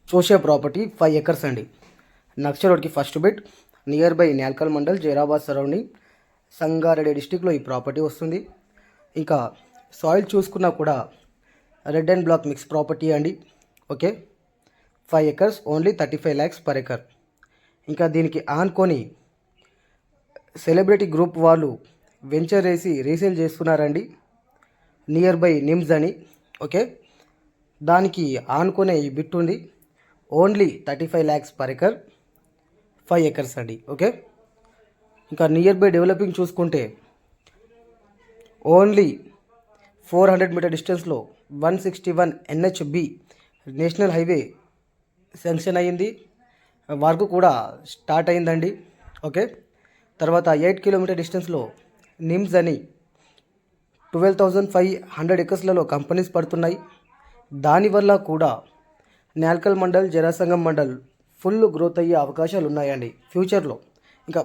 చూసే property 5 acres అండి. నక్ష రోడ్కి first bit, near by Nyalkal mandal, Zaheerabad surrounding, Sangareddy డిస్టిక్లో ఈ ప్రాపర్టీ వస్తుంది. ఇంకా సాయిల్ చూసుకున్నా కూడా red and black mix property అండి. Okay, 5 acres, only 35 lakhs per acre. ఇంకా దీనికి ఆనుకొని సెలబ్రిటీ గ్రూప్ వాళ్ళు వెంచర్ వేసి రీసేల్ చేస్తున్నారండి, నియర్ బై నిమ్స్ అని. ఓకే, దానికి ఆనుకునే ఈ బిట్ ఉంది, only 35 lakhs per acre, 5 acres అండి. ఓకే, ఇంకా నియర్ బై డెవలపింగ్ చూసుకుంటే ఓన్లీ 400 మీటర్ డిస్టెన్స్లో 161 NHB నేషనల్ హైవే శాంక్షన్ అయ్యింది, వర్క్ కూడా స్టార్ట్ అయిందండి. ఓకే, తర్వాత 8 కిలోమీటర్ డిస్టెన్స్లో నిమ్స్ అని 12,500 ఎకర్స్లలో కంపెనీస్ పడుతున్నాయి. దానివల్ల కూడా న్యాల్కల్ మండల్, జరాసంగం మండల్ ఫుల్ గ్రోత్ అయ్యే అవకాశాలు ఉన్నాయండి ఫ్యూచర్లో.